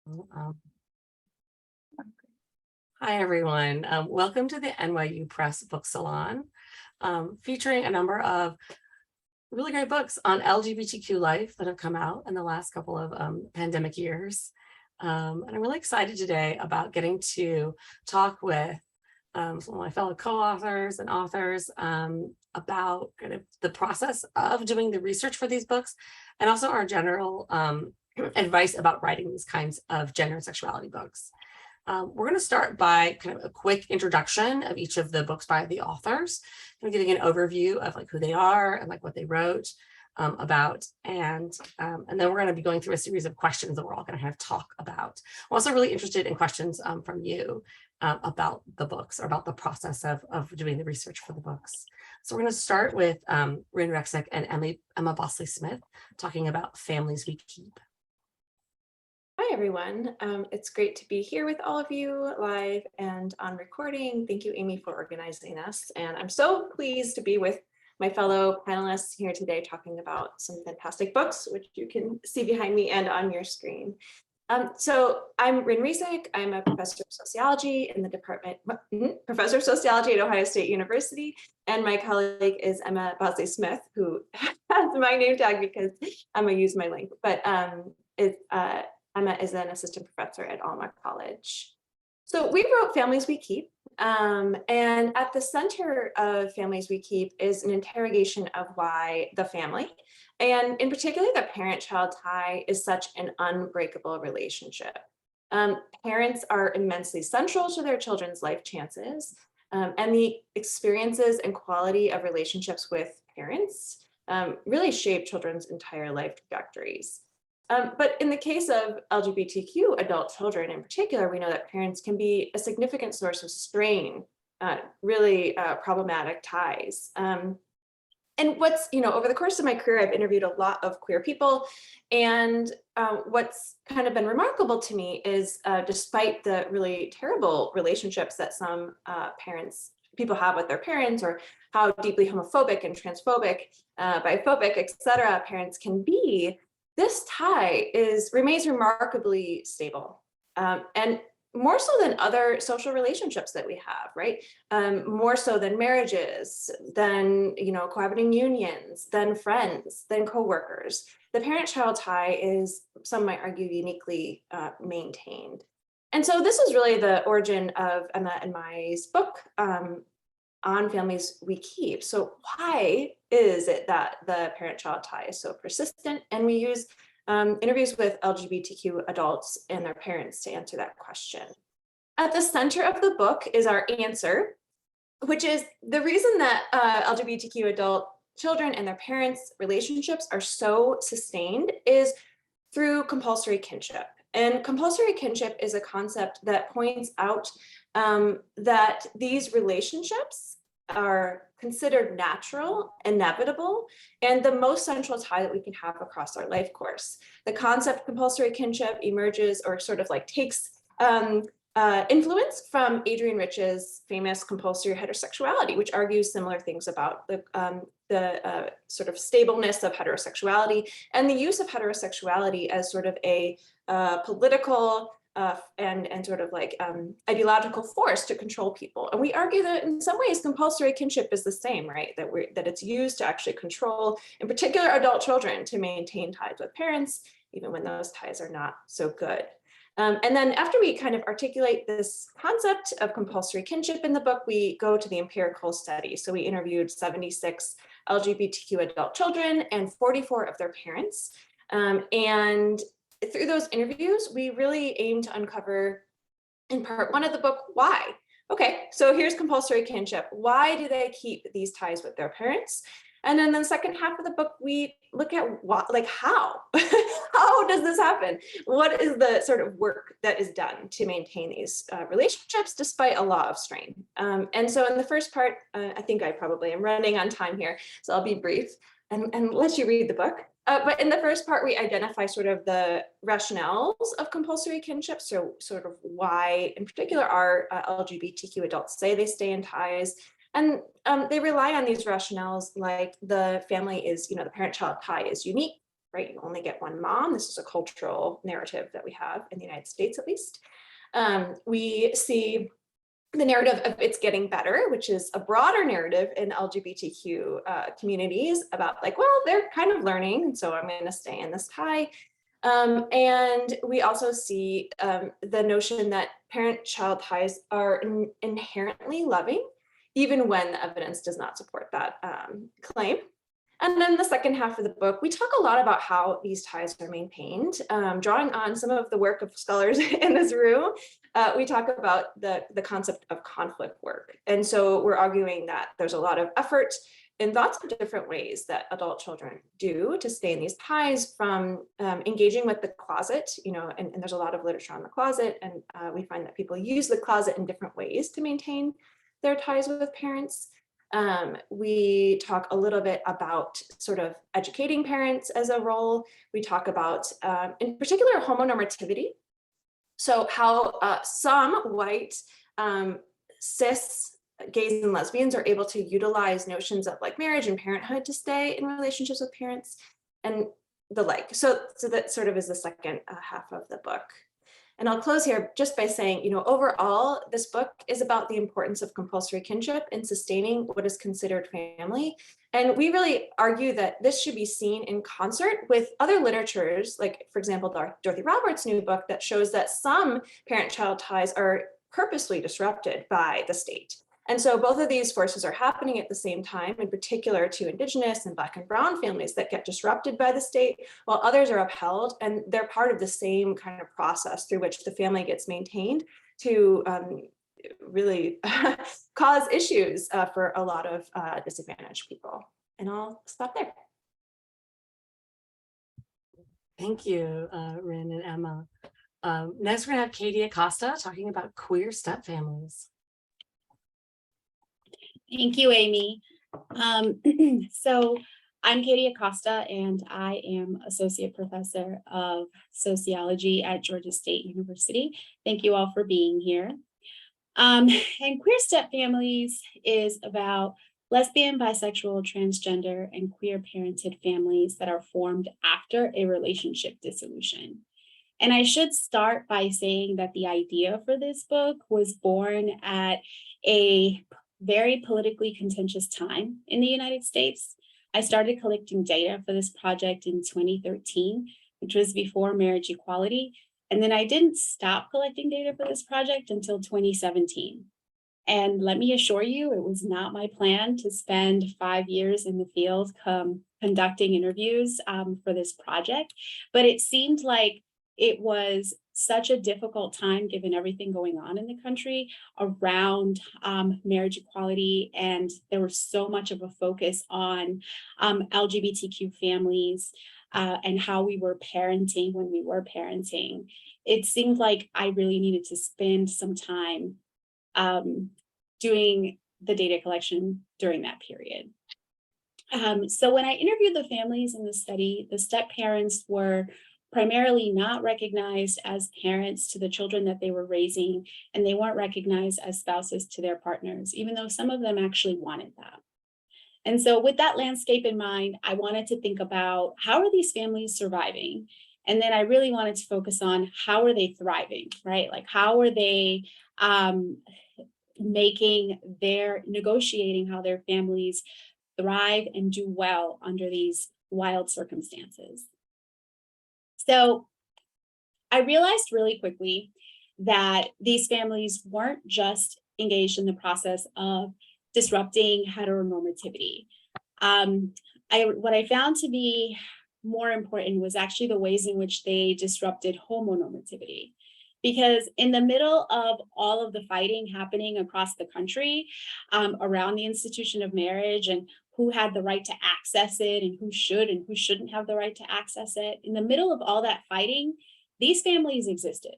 Um, Hi, everyone. Welcome to the NYU Press Book Salon, featuring a number of really great books on LGBTQ life that have come out in the last couple of pandemic years. And I'm really excited today about getting to talk with some of my fellow co-authors and authors about kind of the process of doing the research for these books, and also our general advice about writing these kinds of gender and sexuality books. We're going to start by kind of a quick introduction of each of the books by the authors, kind of giving an overview of like who they are and like what they wrote about, and then we're going to be going through a series of questions that we're all going to have talk about. I'm also really interested in questions from you about the books, or about the process of doing the research for the books. So we're going to start with Reczek and Emma Bosley-Smith talking about Families We Keep. Hi, everyone. It's great to be here with all of you live and on recording. Thank you, Amy, for organizing us. And I'm so pleased to be with my fellow panelists here today talking about some fantastic books, which you can see behind me and on your screen. So I'm Reczek. I'm a professor of sociology in the department, professor of sociology at Ohio State University. And my colleague is Emma Bosley-Smith, who has my name tag because Emma used my link, but Emma is an assistant professor at Alma College. So we wrote Families We Keep, and at the center of Families We Keep is an interrogation of why the family, and in particular the parent-child tie, is such an unbreakable relationship. Parents are immensely central to their children's life chances, and the experiences and quality of relationships with parents really shape children's entire life trajectories. But in the case of LGBTQ adult children in particular, we know that parents can be a significant source of strain, really problematic ties. And what's, over the course of my career, I've interviewed a lot of queer people. And what's kind of been remarkable to me is despite the really terrible relationships that some people have with their parents, or how deeply homophobic and transphobic, biphobic, et cetera, parents can be, this tie remains remarkably stable, and more so than other social relationships that we have, right? More so than marriages, than cohabiting unions, than friends, than coworkers. The parent-child tie is, some might argue, uniquely maintained. And so this is really the origin of Emma and my book on Families We Keep. So why is it that the parent-child tie is so persistent? And we use interviews with LGBTQ adults and their parents to answer that question. At the center of the book is our answer, which is the reason that LGBTQ adult children and their parents' relationships are so sustained is through compulsory kinship. And compulsory kinship is a concept that points out that these relationships are considered natural, inevitable, and the most central tie that we can have across our life course. The concept of compulsory kinship emerges, or sort of like takes influence from Adrienne Rich's famous Compulsory Heterosexuality, which argues similar things about the sort of stableness of heterosexuality and the use of heterosexuality as sort of a political and sort of like ideological force to control people. And we argue that in some ways compulsory kinship is the same, right? That it's used to actually control, in particular, adult children to maintain ties with parents, even when those ties are not so good. And then after we kind of articulate this concept of compulsory kinship in the book, we go to the empirical study. So we interviewed 76 LGBTQ adult children and 44 of their parents. And through those interviews, we really aim to uncover, in part one of the book, why. Okay, so here's compulsory kinship. Why do they keep these ties with their parents? And then the second half of the book, we look at what, like how? How does this happen? What is the sort of work that is done to maintain these relationships despite a lot of strain? And so in the first part, I think I probably am running on time here, so I'll be brief and let you read the book. But in the first part, we identify sort of the rationales of compulsory kinship. So sort of why, in particular, our LGBTQ adults say they stay in ties. And they rely on these rationales like the family is, the parent-child tie is unique, right? You only get one mom. This is a cultural narrative that we have in the United States, at least. We see the narrative of it's getting better, which is a broader narrative in LGBTQ communities about like, well, they're kind of learning, so I'm going to stay in this tie. And we also see the notion that parent-child ties are inherently loving, even when the evidence does not support that claim. And then the second half of the book, we talk a lot about how these ties are maintained. Drawing on some of the work of scholars in this room, we talk about the concept of conflict work. And so we're arguing that there's a lot of effort in lots of different ways that adult children do to stay in these ties, from engaging with the closet, and there's a lot of literature on the closet, and we find that people use the closet in different ways to maintain their ties with parents. We talk a little bit about sort of educating parents as a role. We talk about, in particular, homonormativity. So how some white cis gays and lesbians are able to utilize notions of like marriage and parenthood to stay in relationships with parents and the like. So that sort of is the second half of the book. And I'll close here just by saying, overall, this book is about the importance of compulsory kinship in sustaining what is considered family. And we really argue that this should be seen in concert with other literatures, like, for example, Dorothy Roberts' new book that shows that some parent-child ties are purposely disrupted by the state. And so both of these forces are happening at the same time, in particular to Indigenous and Black and Brown families that get disrupted by the state, while others are upheld, and they're part of the same kind of process through which the family gets maintained to really cause issues for a lot of disadvantaged people. And I'll stop there. Thank you, Rin and Emma. Next, we're gonna have Katie Acosta talking about queer stepfamilies. Thank you, Amy. So I'm Katie Acosta, and I am Associate Professor of Sociology at Georgia State University. Thank you all for being here. And Queer Stepfamilies is about lesbian, bisexual, transgender, and queer parented families that are formed after a relationship dissolution. And I should start by saying that the idea for this book was born at a very politically contentious time in the United States. I started collecting data for this project in 2013, which was before marriage equality. And then I didn't stop collecting data for this project until 2017. And let me assure you, it was not my plan to spend 5 years in the field conducting interviews for this project, but it seemed like it was such a difficult time given everything going on in the country around marriage equality, and there was so much of a focus on LGBTQ families and how we were parenting when we were parenting. It seemed like I really needed to spend some time doing the data collection during that period. So when I interviewed the families in the study, the step parents were primarily not recognized as parents to the children that they were raising, and they weren't recognized as spouses to their partners, even though some of them actually wanted that. And so with that landscape in mind, I wanted to think about how are these families surviving? And then I really wanted to focus on how are they thriving, right? Like how are they negotiating how their families thrive and do well under these wild circumstances. So I realized really quickly that these families weren't just engaged in the process of disrupting heteronormativity. What I found to be more important was actually the ways in which they disrupted homonormativity. Because in the middle of all of the fighting happening across the country around the institution of marriage and who had the right to access it and who should and who shouldn't have the right to access it. In the middle of all that fighting, these families existed.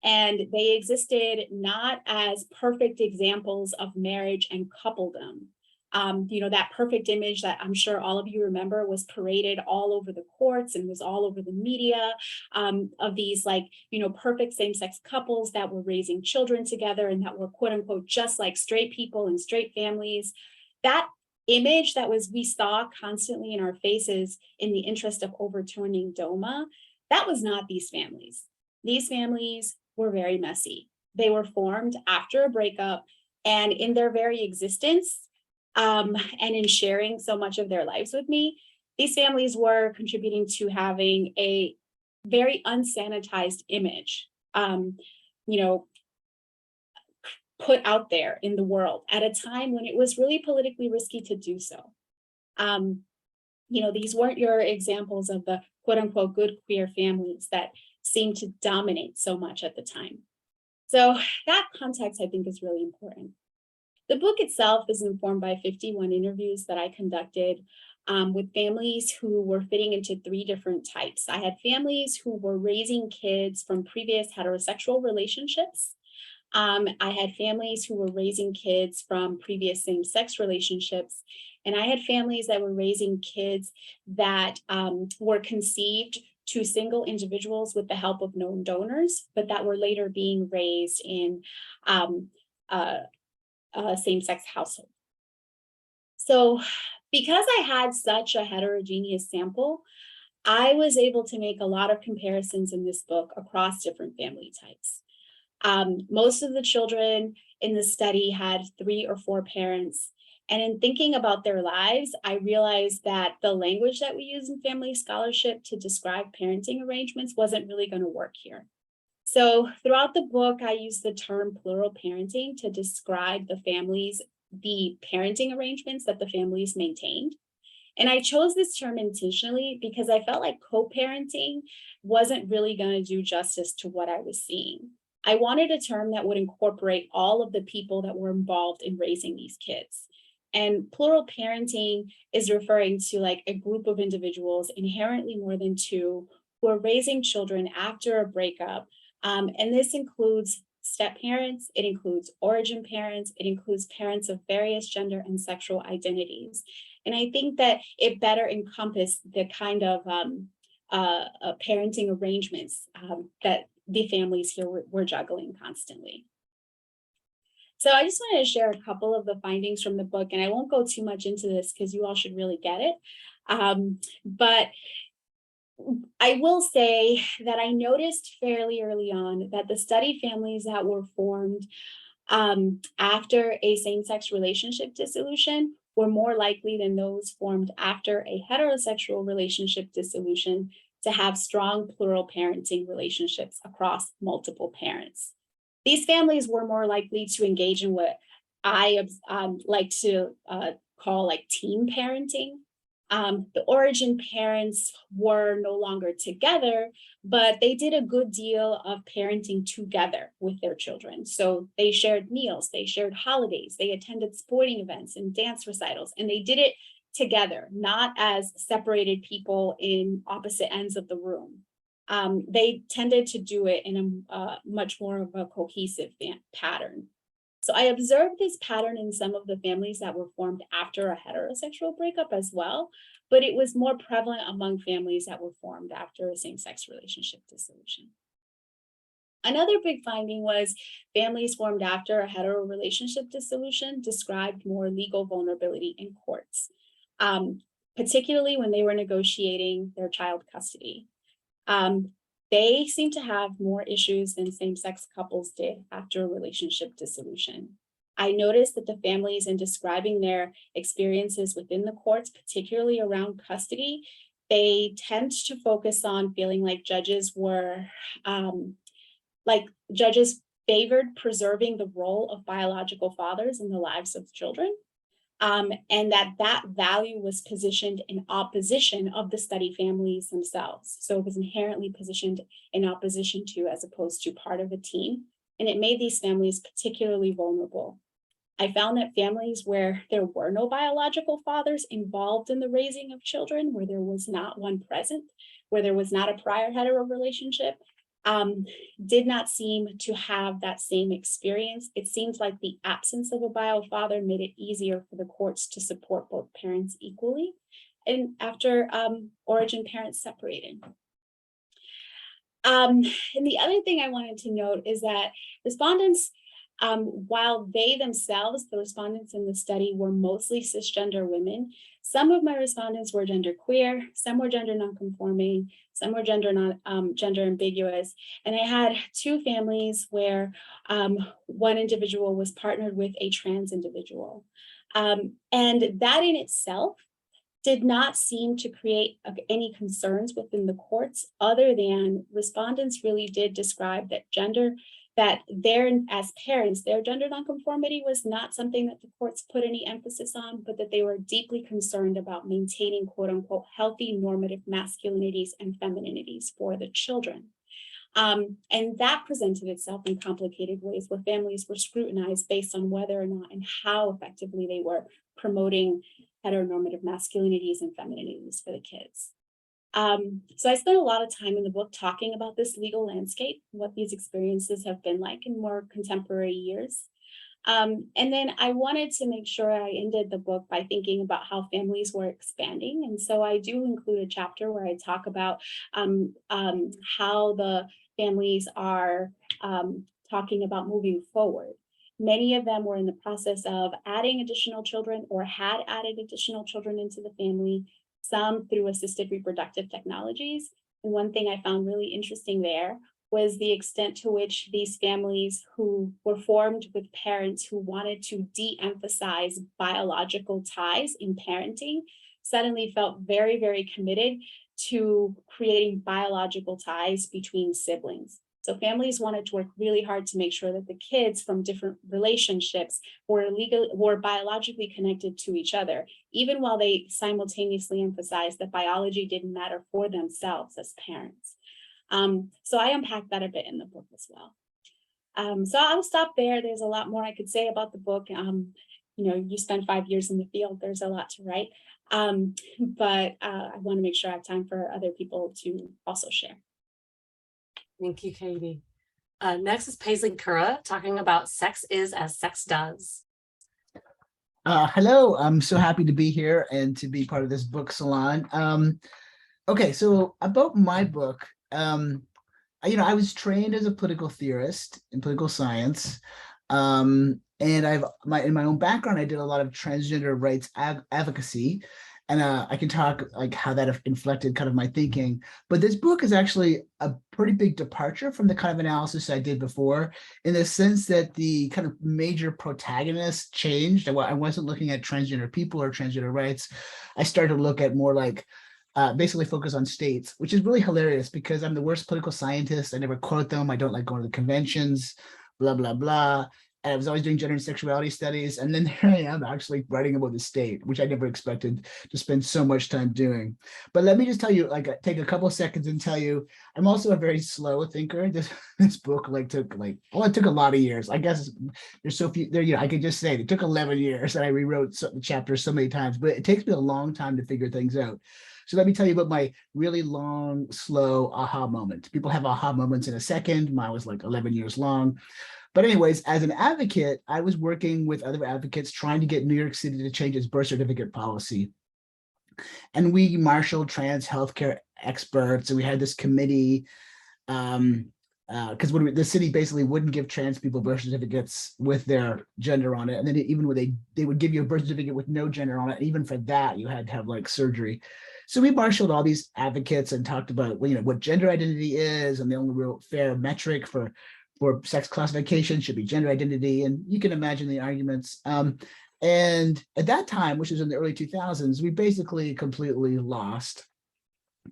And they existed not as perfect examples of marriage and coupledom. That perfect image that I'm sure all of you remember was paraded all over the courts and was all over the media of these perfect same-sex couples that were raising children together and that were quote unquote just like straight people and straight families. That image that we saw constantly in our faces in the interest of overturning DOMA, that was not these families. These families were very messy. They were formed after a breakup, and in their very existence, and in sharing so much of their lives with me, these families were contributing to having a very unsanitized image, put out there in the world at a time when it was really politically risky to do so. These weren't your examples of the quote unquote good queer families that seemed to dominate so much at the time. So that context, I think, is really important. The book itself is informed by 51 interviews that I conducted with families who were fitting into 3 different types. I had families who were raising kids from previous heterosexual relationships. I had families who were raising kids from previous same-sex relationships. And I had families that were raising kids that were conceived to single individuals with the help of known donors, but that were later being raised in a same-sex household. So because I had such a heterogeneous sample, I was able to make a lot of comparisons in this book across different family types. Most of the children in the study had 3 or 4 parents. And in thinking about their lives, I realized that the language that we use in family scholarship to describe parenting arrangements wasn't really going to work here. So throughout the book, I use the term plural parenting to describe the parenting arrangements that the families maintained. And I chose this term intentionally because I felt like co-parenting wasn't really going to do justice to what I was seeing. I wanted a term that would incorporate all of the people that were involved in raising these kids. And plural parenting is referring to like a group of individuals, inherently more than 2, who are raising children after a breakup. And this includes step parents, it includes origin parents, it includes parents of various gender and sexual identities. And I think that it better encompassed the kind of parenting arrangements that the families here were juggling constantly. So I just wanted to share a couple of the findings from the book, and I won't go too much into this because you all should really get it. But I will say that I noticed fairly early on that the study families that were formed after a same-sex relationship dissolution were more likely than those formed after a heterosexual relationship dissolution to have strong plural parenting relationships across multiple parents. These families were more likely to engage in what I like to call like team parenting. The origin parents were no longer together, but they did a good deal of parenting together with their children. So they shared meals, they shared holidays, they attended sporting events and dance recitals, and they did it together, not as separated people in opposite ends of the room. They tended to do it in a much more of a cohesive pattern. So I observed this pattern in some of the families that were formed after a heterosexual breakup as well, but it was more prevalent among families that were formed after a same-sex relationship dissolution. Another big finding was families formed after a hetero relationship dissolution described more legal vulnerability in courts, particularly when they were negotiating their child custody. They seem to have more issues than same-sex couples did after a relationship dissolution. I noticed that the families, in describing their experiences within the courts, particularly around custody, they tend to focus on feeling like judges favored preserving the role of biological fathers in the lives of children. And that value was positioned in opposition of the study families themselves. So it was inherently positioned in opposition to, as opposed to part of a team. And it made these families particularly vulnerable. I found that families where there were no biological fathers involved in the raising of children, where there was not one present, where there was not a prior hetero relationship, did not seem to have that same experience. It seems like the absence of a bio father made it easier for the courts to support both parents equally, and after origin parents separated. And the other thing I wanted to note is that respondents While they themselves, the respondents in the study, were mostly cisgender women, some of my respondents were genderqueer, some were gender nonconforming, some were gender ambiguous. And I had two families where one individual was partnered with a trans individual. And that in itself did not seem to create any concerns within the courts, other than respondents really did describe that as parents, their gender nonconformity was not something that the courts put any emphasis on, but that they were deeply concerned about maintaining quote unquote healthy normative masculinities and femininities for the children. And that presented itself in complicated ways, where families were scrutinized based on whether or not and how effectively they were promoting heteronormative masculinities and femininities for the kids. So I spent a lot of time in the book talking about this legal landscape, what these experiences have been like in more contemporary years. And then I wanted to make sure I ended the book by thinking about how families were expanding. And so I do include a chapter where I talk about how the families are talking about moving forward. Many of them were in the process of adding additional children or had added additional children into the family, some through assisted reproductive technologies. And one thing I found really interesting there was the extent to which these families who were formed with parents who wanted to de-emphasize biological ties in parenting suddenly felt very, very committed to creating biological ties between siblings. So families wanted to work really hard to make sure that the kids from different relationships were biologically connected to each other, even while they simultaneously emphasized that biology didn't matter for themselves as parents. So I unpacked that a bit in the book as well. So I'll stop there. There's a lot more I could say about the book. You spend 5 years in the field, there's a lot to write. But I want to make sure I have time for other people to also share. Thank you, Katie. Next is Paisley Currah talking about Sex is as Sex Does. Hello, I'm so happy to be here and to be part of this book salon. Okay, so about my book, I was trained as a political theorist in political science. And in my own background, I did a lot of transgender rights advocacy. And I can talk like how that inflected kind of my thinking. But this book is actually a pretty big departure from the kind of analysis I did before, in the sense that the kind of major protagonist changed. I wasn't looking at transgender people or transgender rights. I started to look at more like basically focus on states, which is really hilarious because I'm the worst political scientist. I never quote them. I don't like going to the conventions, blah, blah, blah. And I was always doing gender and sexuality studies. And then here I am actually writing about the state, which I never expected to spend so much time doing. But let me just tell you, take a couple of seconds and tell you, I'm also a very slow thinker. This book it took a lot of years. I guess there's so few there, I could just say it took 11 years and I rewrote the chapters so many times, but it takes me a long time to figure things out. So let me tell you about my really long, slow aha moment. People have aha moments in a second. Mine was like 11 years long. But anyways, as an advocate, I was working with other advocates trying to get New York City to change its birth certificate policy. And we marshaled trans healthcare experts, and we had this committee because the city basically wouldn't give trans people birth certificates with their gender on it. And then even when they would give you a birth certificate with no gender on it, and even for that, you had to have surgery. So we marshaled all these advocates and talked about what gender identity is, and the only real fair metric for sex classification should be gender identity. And you can imagine the arguments. And at that time, which was in the early 2000s, we basically completely lost.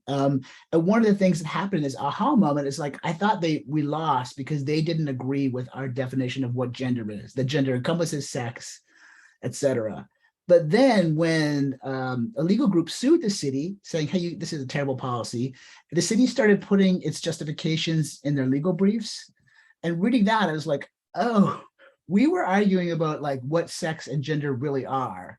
And one of the things that happened in this aha moment is I thought we lost because they didn't agree with our definition of what gender is. That gender encompasses sex, etc. But then when a legal group sued the city saying, hey, this is a terrible policy, the city started putting its justifications in their legal briefs. And reading that, I was like, oh, we were arguing about what sex and gender really are.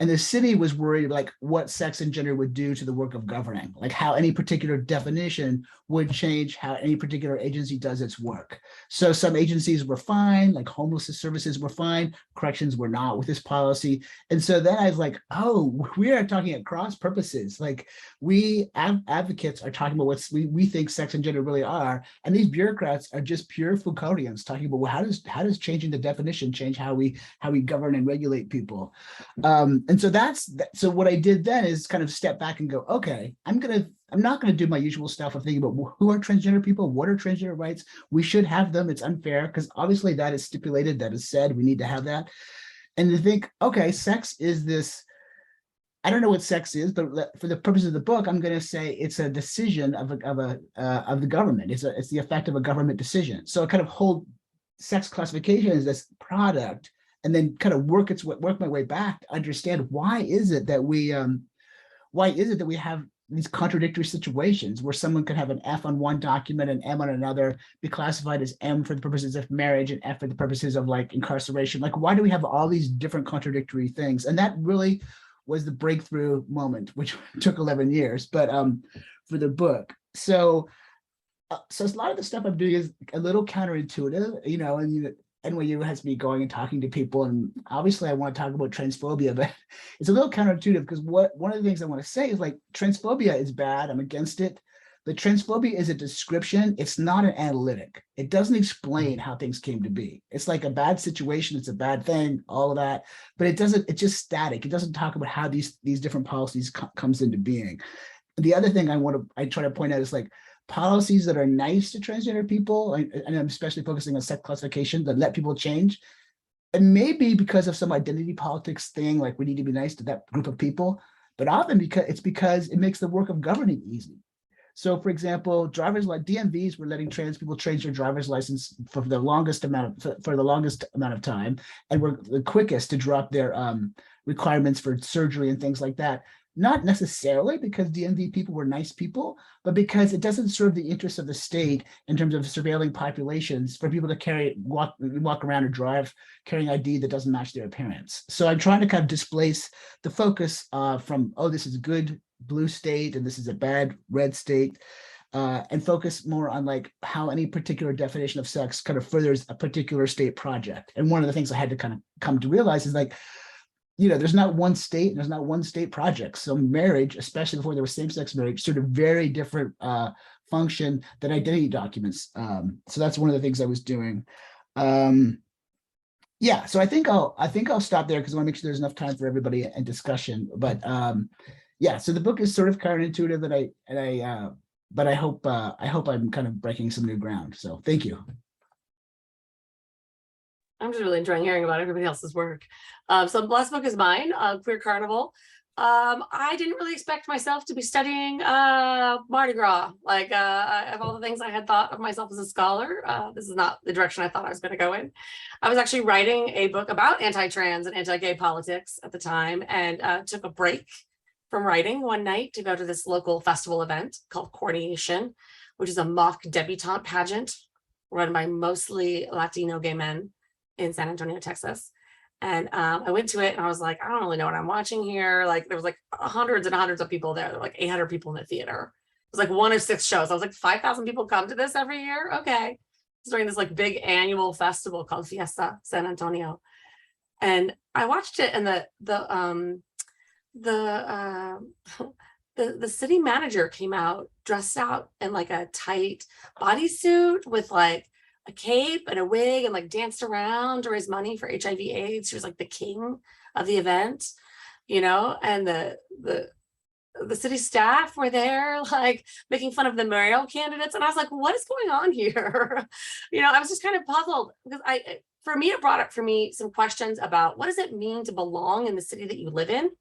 And the city was worried like what sex and gender would do to the work of governing, like how any particular definition would change how any particular agency does its work. So some agencies were fine, like homelessness services were fine, corrections were not with this policy. And so then I was like, oh, we are talking at cross purposes. Like we advocates are talking about what we think sex and gender really are. And these bureaucrats are just pure Foucauldians talking about, well, how does changing the definition change how we govern and regulate people? And so so what I did then is kind of step back and go, okay, I'm not gonna do my usual stuff of thinking about who are transgender people, what are transgender rights? We should have them. It's unfair because obviously that is stipulated, that is said, we need to have that. And to think, okay, sex is this, I don't know what sex is, but for the purpose of the book, I'm going to say it's a decision of the government. It's the effect of a government decision. So I kind of hold sex classification as this product, and then kind of work my way back to understand why is it that we have these contradictory situations where someone could have an F on one document and M on another, be classified as M for the purposes of marriage and F for the purposes of like incarceration. Like, why do we have all these different contradictory things? And that really was the breakthrough moment, which took 11 years, but for the book. So a lot of the stuff I'm doing is a little counterintuitive, you know, and NYU has me going and talking to people, and obviously I want to talk about transphobia, but it's a little counterintuitive because one of the things I want to say is like transphobia is bad. I'm against it. But transphobia is a description. It's not an analytic. It doesn't explain how things came to be. It's like a bad situation. It's a bad thing, all of that. But it's just static. It doesn't talk about how these different policies comes into being. The other thing I try to point out is like policies that are nice to transgender people, and I'm especially focusing on sex classification, that let people change. And maybe because of some identity politics thing, like we need to be nice to that group of people, but often because it makes the work of governing easy. So for example, DMVs were letting trans people change their driver's license for the longest amount of time, and were the quickest to drop their requirements for surgery and things like that. Not necessarily because DMV people were nice people, but because it doesn't serve the interests of the state in terms of surveilling populations for people to walk around or drive carrying ID that doesn't match their appearance. So I'm trying to kind of displace the focus from, oh, this is a good blue state and this is a bad red state, and focus more on like how any particular definition of sex kind of furthers a particular state project. And one of the things I had to kind of come to realize is like, you know, there's not one state and there's not one state project. So marriage, especially before there was same-sex marriage, sort of very different function than identity documents. So that's one of the things I was doing. Yeah, so I think I'll stop there because I want to make sure there's enough time for everybody and discussion. But yeah, so the book is sort of counterintuitive, but I hope I'm kind of breaking some new ground. So thank you. I'm just really enjoying hearing about everybody else's work. So the last book is mine, Queer Carnival. I didn't really expect myself to be studying Mardi Gras. Like of all the things I had thought of myself as a scholar, this is not the direction I thought I was going to go in. I was actually writing a book about anti-trans and anti-gay politics at the time, and took a break from writing one night to go to this local festival event called Coronation, which is a mock debutante pageant run by mostly Latino gay men in San Antonio, Texas. And I went to it and I was like, I don't really know what I'm watching here. Like there was like hundreds and hundreds of people there. There were like 800 people in the theater. It was like one of 6 shows. I was like, 5,000 people come to this every year. Okay. It's during this like big annual festival called Fiesta San Antonio. And I watched it, and the city manager came out dressed out in like a tight bodysuit with like a cape and a wig, and like danced around to raise money for HIV/AIDS. She was like the king of the event, you know, and the city staff were there like making fun of the mayoral candidates. And I was like, what is going on here? You know, I was just kind of puzzled because for me, it brought up for me some questions about what does it mean to belong in the city that you live in?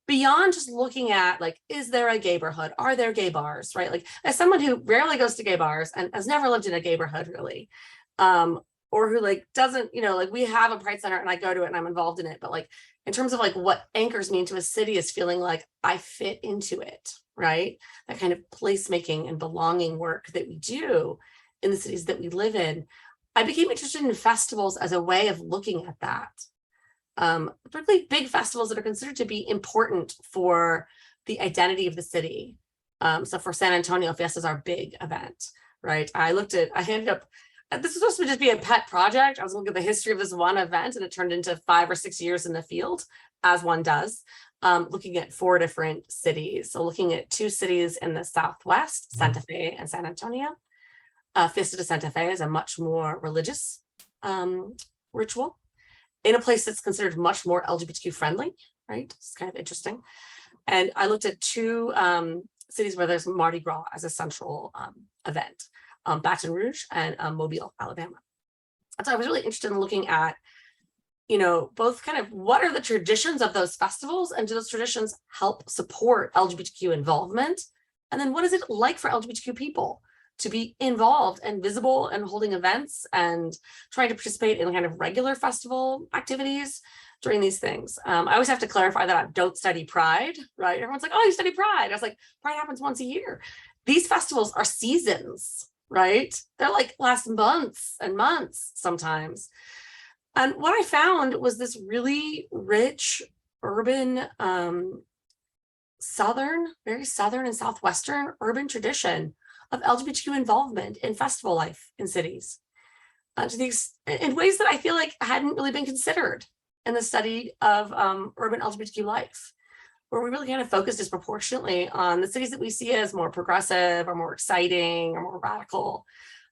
Beyond just looking at like, is there a gayborhood? Are there gay bars, right? Like as someone who rarely goes to gay bars and has never lived in a gayborhood really, or who like doesn't, you know, like we have a Pride Center and I go to it and I'm involved in it, but like in terms of like what anchors me into a city is feeling like I fit into it, right? That kind of placemaking and belonging work that we do in the cities that we live in. I became interested in festivals as a way of looking at that. particularly big festivals that are considered to be important for the identity of the city. So for San Antonio, Fiesta's our big event, right? I ended up, this was supposed to just be a pet project. I was looking at the history of this one event, and it turned into 5 or 6 years in the field, as one does, looking at 4 different cities. So looking at 2 cities in the Southwest, Santa Fe and San Antonio. Fiesta de Santa Fe is a much more religious ritual in a place that's considered much more LGBTQ friendly, right? It's kind of interesting. And I looked at 2 cities where there's Mardi Gras as a central event, Baton Rouge and Mobile, Alabama. And so I was really interested in looking at, both kind of what are the traditions of those festivals, and do those traditions help support LGBTQ involvement? And then what is it like for LGBTQ people to be involved and visible and holding events and trying to participate in kind of regular festival activities during these things? I always have to clarify that I don't study Pride, right? Everyone's like, oh, you study Pride. I was like, Pride happens once a year. These festivals are seasons, right? They're like last months and months sometimes. And what I found was this really rich urban, very southern and southwestern urban tradition of LGBTQ involvement in festival life in cities, in ways that I feel like hadn't really been considered in the study of urban LGBTQ life, where we really kind of focus disproportionately on the cities that we see as more progressive or more exciting or more radical.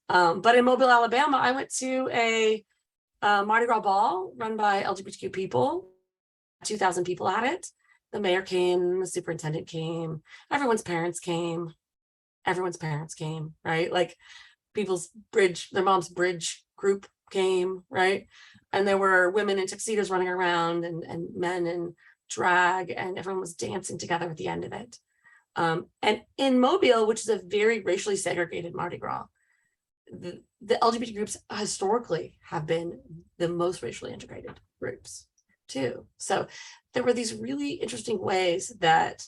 But in Mobile, Alabama, I went to a Mardi Gras ball run by LGBTQ people, 2,000 people at it. The mayor came, the superintendent came, everyone's parents came, right? Like their mom's bridge group came, right? And there were women in tuxedos running around and men in drag, and everyone was dancing together at the end of it. And in Mobile, which is a very racially segregated Mardi Gras, the LGBT groups historically have been the most racially integrated groups too. So there were these really interesting ways that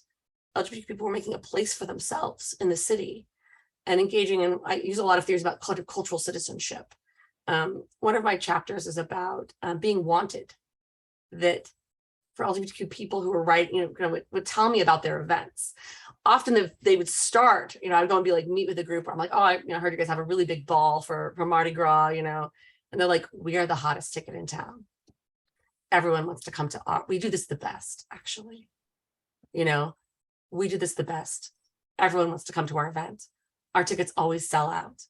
LGBT people were making a place for themselves in the city and engaging in, I use a lot of theories about cultural citizenship. One of my chapters is about being wanted, that for LGBTQ people who were writing, would tell me about their events. Often they would start, I'd go and be like, meet with a group where I'm like, oh, I heard you guys have a really big ball for Mardi Gras, and they're like, we are the hottest ticket in town. Everyone wants to come to we do this the best, actually. We do this the best. Everyone wants to come to our event. Our tickets always sell out.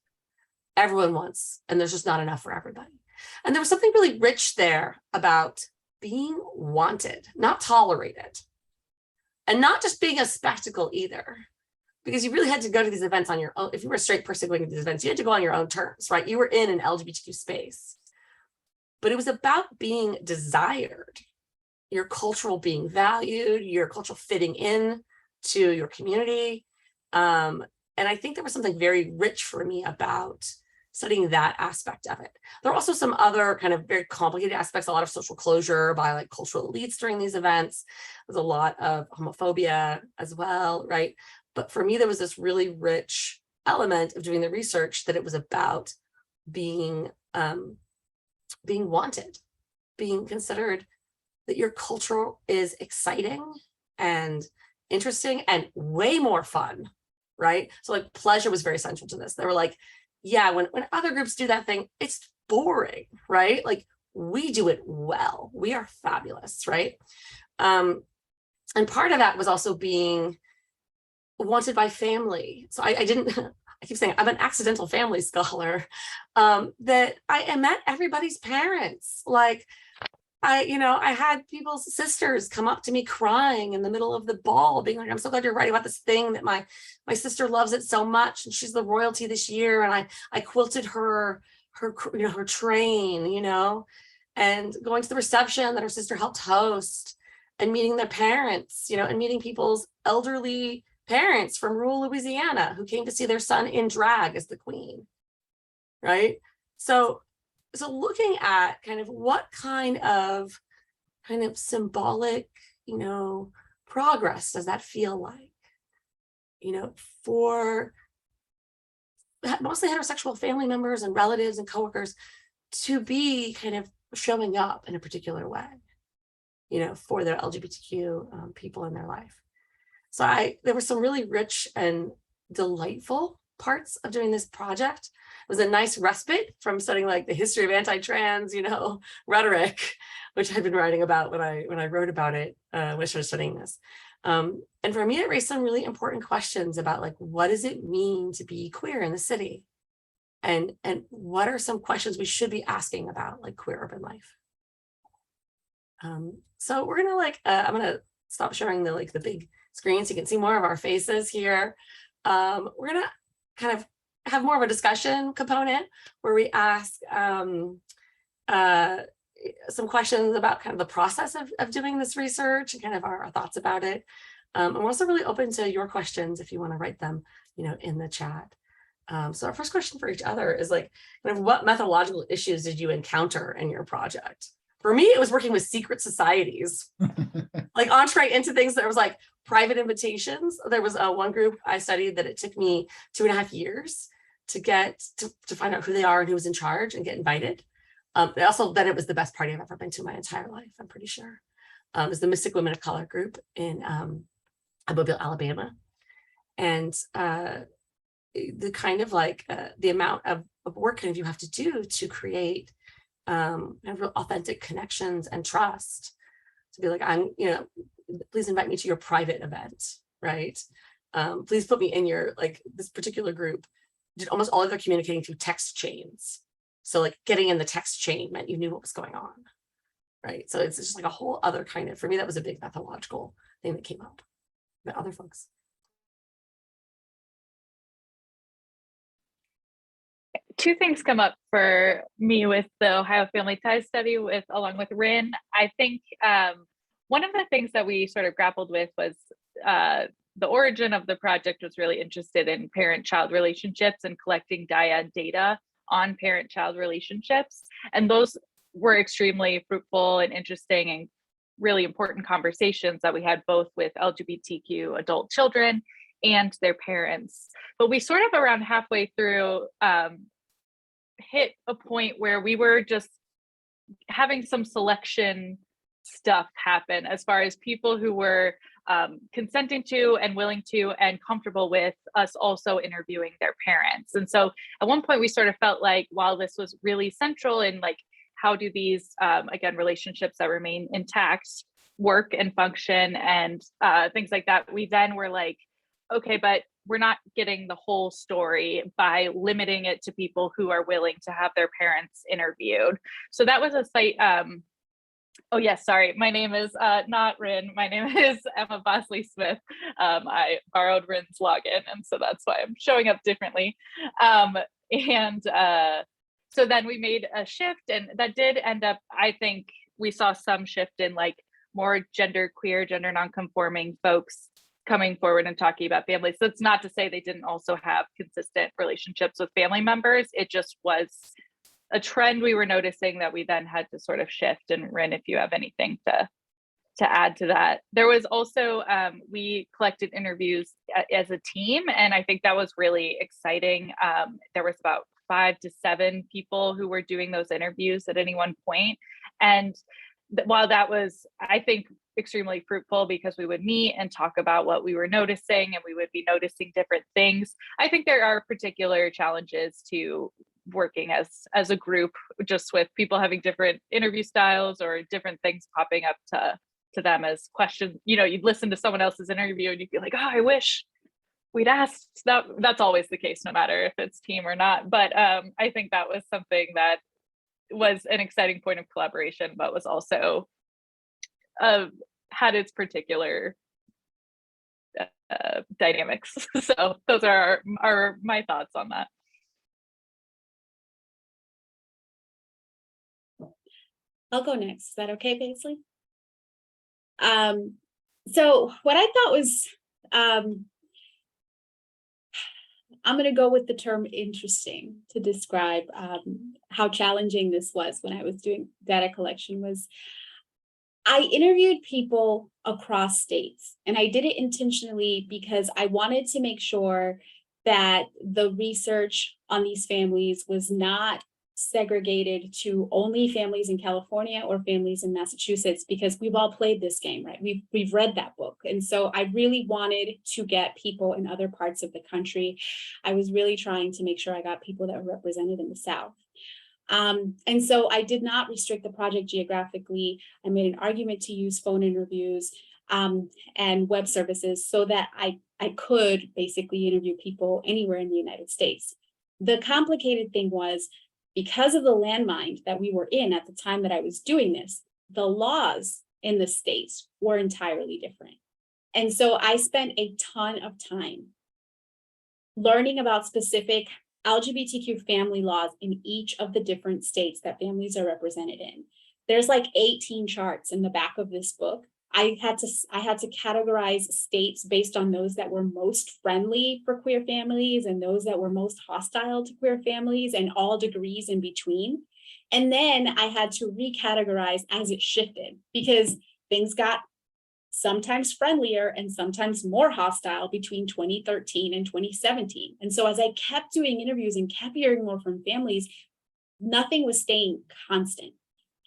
Everyone wants, and there's just not enough for everybody. And there was something really rich there about being wanted, not tolerated, and not just being a spectacle either, because you really had to go to these events on your own. If you were a straight person going to these events, you had to go on your own terms, right? You were in an LGBTQ space, but it was about being desired, your cultural being valued, your cultural fitting in to your community. And I think there was something very rich for me about studying that aspect of it. There are also some other kind of very complicated aspects, a lot of social closure by like cultural elites during these events. There's a lot of homophobia as well, right? But for me, there was this really rich element of doing the research that it was about being wanted, being considered, that your culture is exciting and interesting and way more fun, right? So like pleasure was very central to this. They were like, yeah, when other groups do that thing, it's boring, right? Like we do it well. We are fabulous, right? And part of that was also being wanted by family. So I keep saying I'm an accidental family scholar, that I met everybody's parents. Like I had people's sisters come up to me crying in the middle of the ball, being like, I'm so glad you're writing about this thing that my sister loves it so much. And she's the royalty this year. And I quilted her train, and going to the reception that her sister helped host and meeting their parents, and meeting people's elderly parents from rural Louisiana who came to see their son in drag as the queen, right? So looking at kind of what kind of symbolic, progress does that feel like, for mostly heterosexual family members and relatives and coworkers to be kind of showing up in a particular way, for the LGBTQ people in their life. So there were some really rich and delightful parts of doing this project. It was a nice respite from studying like the history of anti-trans, rhetoric, which I'd been writing about when I wrote about it, when I started studying this. And for me, it raised some really important questions about like, what does it mean to be queer in the city? And what are some questions we should be asking about like queer urban life? So we're gonna I'm gonna stop showing the big screen so you can see more of our faces here. We're gonna kind of have more of a discussion component where we ask some questions about kind of the process of doing this research and kind of our thoughts about it. I'm also really open to your questions if you want to write them, in the chat. So our first question for each other is like, kind of what methodological issues did you encounter in your project? For me, it was working with secret societies, like entree into things that was like private invitations. There was one group I studied that it took me 2.5 years to get to find out who they are and who was in charge and get invited. Then it was the best party I've ever been to in my entire life, I'm pretty sure. It was the Mystic Women of Color group in Mobile, Alabama. And the kind of the amount of work kind of you have to do to create real authentic connections and trust, to be like, please invite me to your private event, right? Please put me in your, this particular group did almost all of their communicating through text chains. So like getting in the text chain meant you knew what was going on, right? So it's just like a whole other kind of, for me, that was a big methodological thing that came up. But other folks. Two things come up for me with the Ohio Family Ties study along with Rin. I think one of the things that we sort of grappled with was the origin of the project was really interested in parent-child relationships and collecting dyad data on parent-child relationships. And those were extremely fruitful and interesting and really important conversations that we had both with LGBTQ adult children and their parents. But we sort of around halfway through hit a point where we were just having some selection stuff happen as far as people who were consenting to and willing to and comfortable with us also interviewing their parents. And so at one point we sort of felt like while this was really central in like how do these again relationships that remain intact work and function and things like that, we then were like, okay, but we're not getting the whole story by limiting it to people who are willing to have their parents interviewed. So that was a site. Oh yes, sorry. My name is not Rin. My name is Emma Bosley-Smith. I borrowed Rin's login, and so that's why I'm showing up differently. So then we made a shift, and that did end up, I think we saw some shift in like more gender queer, gender non-conforming folks coming forward and talking about families. So it's not to say they didn't also have consistent relationships with family members. It just was a trend we were noticing that we then had to sort of shift. And Rin, if you have anything to add to that. There was also, we collected interviews as a team, and I think that was really exciting. There was about 5 to 7 people who were doing those interviews at any one point. And while that was, I think, extremely fruitful because we would meet and talk about what we were noticing and we would be noticing different things, I think there are particular challenges to working as a group, just with people having different interview styles or different things popping up to them as questions. You'd listen to someone else's interview and you'd be like, oh, I wish we'd asked that. That's always the case, no matter if it's team or not. But I think that was something that was an exciting point of collaboration, but was also had its particular dynamics. So those are my thoughts on that. I'll go next. Is that okay, Paisley? So what I thought was, I'm going to go with the term interesting to describe how challenging this was when I was doing data collection. Was I interviewed people across states, and I did it intentionally because I wanted to make sure that the research on these families was not segregated to only families in California or families in Massachusetts, because we've all played this game, right? We've read that book. And so I really wanted to get people in other parts of the country. I was really trying to make sure I got people that were represented in the South. And so I did not restrict the project geographically. I made an argument to use phone interviews and web services so that I could basically interview people anywhere in the United States. The complicated thing was, because of the landmine that we were in at the time that I was doing this, the laws in the states were entirely different. And so I spent a ton of time learning about specific LGBTQ family laws in each of the different states that families are represented in. There's like 18 charts in the back of this book. I had to categorize states based on those that were most friendly for queer families and those that were most hostile to queer families, and all degrees in between. And then I had to recategorize as it shifted, because things got sometimes friendlier and sometimes more hostile between 2013 and 2017. And so as I kept doing interviews and kept hearing more from families, nothing was staying constant.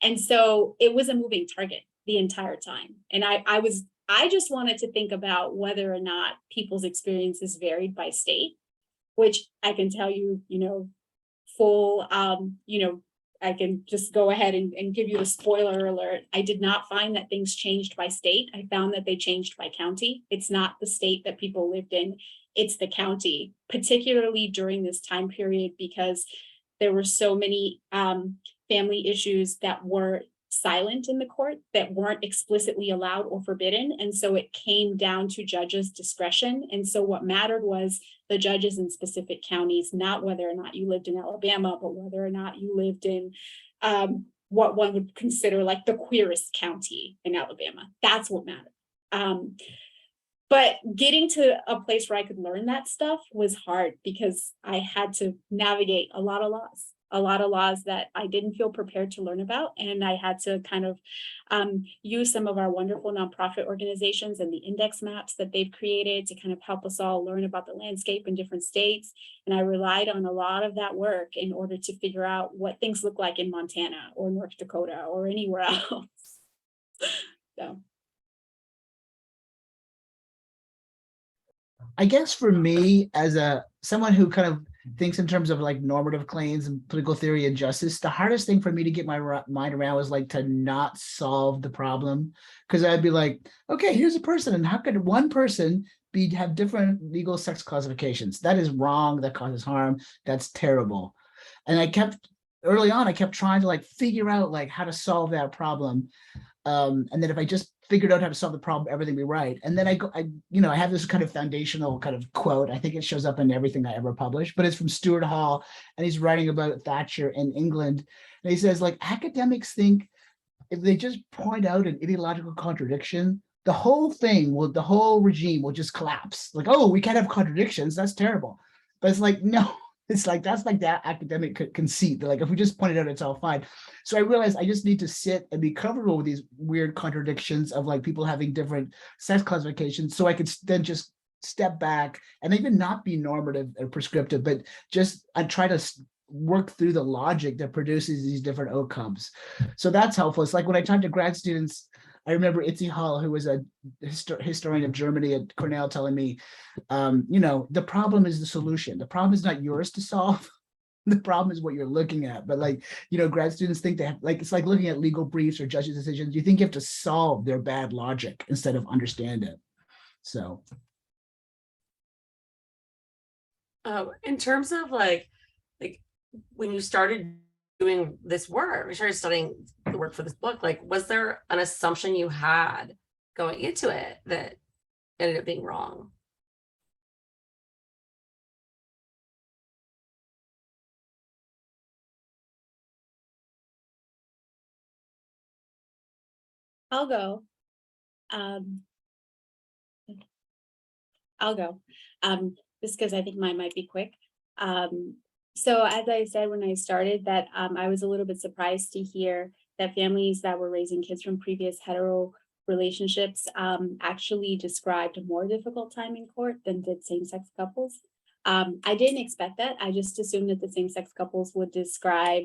And so it was a moving target the entire time. And I just wanted to think about whether or not people's experiences varied by state, which I can tell you, full, I can just go ahead and give you the spoiler alert. I did not find that things changed by state. I found that they changed by county. It's not the state that people lived in, it's the county, particularly during this time period, because there were so many family issues that were silent in the court, that weren't explicitly allowed or forbidden. And so it came down to judges' discretion. And so what mattered was the judges in specific counties, not whether or not you lived in Alabama, but whether or not you lived in what one would consider like the queerest county in Alabama. That's what mattered. But getting to a place where I could learn that stuff was hard, because I had to navigate a lot of laws that I didn't feel prepared to learn about. And I had to kind of use some of our wonderful nonprofit organizations and the index maps that they've created to kind of help us all learn about the landscape in different states. And I relied on a lot of that work in order to figure out what things look like in Montana or North Dakota or anywhere else. So. I guess for me, as someone who kind of thinks in terms of like normative claims and political theory and justice, the hardest thing for me to get my mind around was like to not solve the problem. Because I'd be like, okay, here's a person, and how could one person have different legal sex classifications? That is wrong, that causes harm, that's terrible. And early on, I kept trying to like figure out like how to solve that problem. And then if I just figured out how to solve the problem, everything would be right. And then I have this kind of foundational kind of quote. I think it shows up in everything I ever published, but it's from Stuart Hall, and he's writing about Thatcher in England. And he says, like, academics think if they just point out an ideological contradiction, the whole regime will just collapse. Like, oh, we can't have contradictions, that's terrible. But it's like, no, it's like, that's like that academic conceit. Like, if we just point it out, it's all fine. So I realized I just need to sit and be comfortable with these weird contradictions of like people having different sex classifications. So I could then just step back and even not be normative or prescriptive, but just I try to work through the logic that produces these different outcomes. So that's helpful. It's like when I talk to grad students, I remember Itzi Hall, who was a historian of Germany at Cornell, telling me, the problem is the solution. The problem is not yours to solve. The problem is what you're looking at. But like, grad students think they have, like, it's like looking at legal briefs or judges' decisions. You think you have to solve their bad logic instead of understand it. So. In terms of like when you started doing this work, you started studying the work for this book, like, was there an assumption you had going into it that ended up being wrong? I'll go. Just because I think mine might be quick. So as I said when I started, that I was a little bit surprised to hear that families that were raising kids from previous hetero relationships actually described a more difficult time in court than did same-sex couples. I didn't expect that. I just assumed that the same-sex couples would describe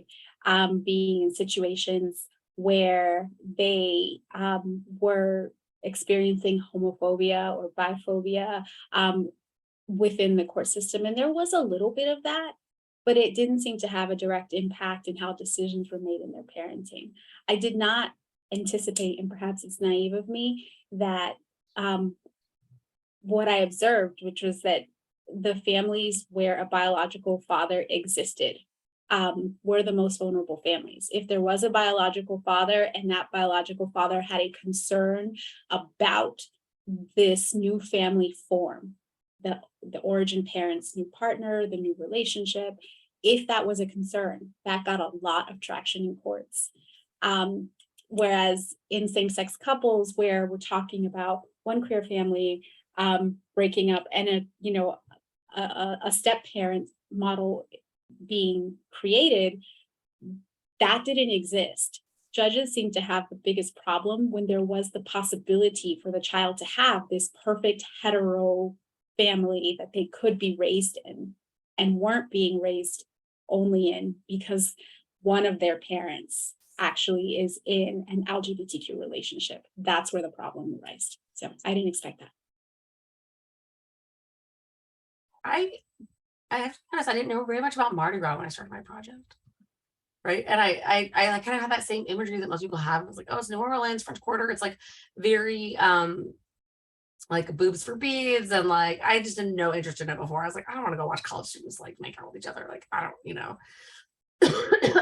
being in situations where they were experiencing homophobia or biphobia within the court system. And there was a little bit of that, but it didn't seem to have a direct impact in how decisions were made in their parenting. I did not anticipate, and perhaps it's naive of me, that what I observed, which was that the families where a biological father existed were the most vulnerable families. If there was a biological father and that biological father had a concern about this new family form, the origin parents' new partner, the new relationship, if that was a concern, that got a lot of traction in courts. Whereas in same-sex couples, where we're talking about one queer family breaking up and a step-parent model being created, that didn't exist. Judges seem to have the biggest problem when there was the possibility for the child to have this perfect hetero family that they could be raised in and weren't being raised only in because one of their parents actually is in an LGBTQ relationship. That's where the problem arises. So I didn't expect that. I have to be honest, I didn't know very much about Mardi Gras when I started my project. Right. And I kind of had that same imagery that most people have. It was like, oh, it's New Orleans, French Quarter. It's like very like boobs for beads. And like, I just didn't know interest in it before. I was like, I don't want to go watch college students like make out with each other. Like, I don't,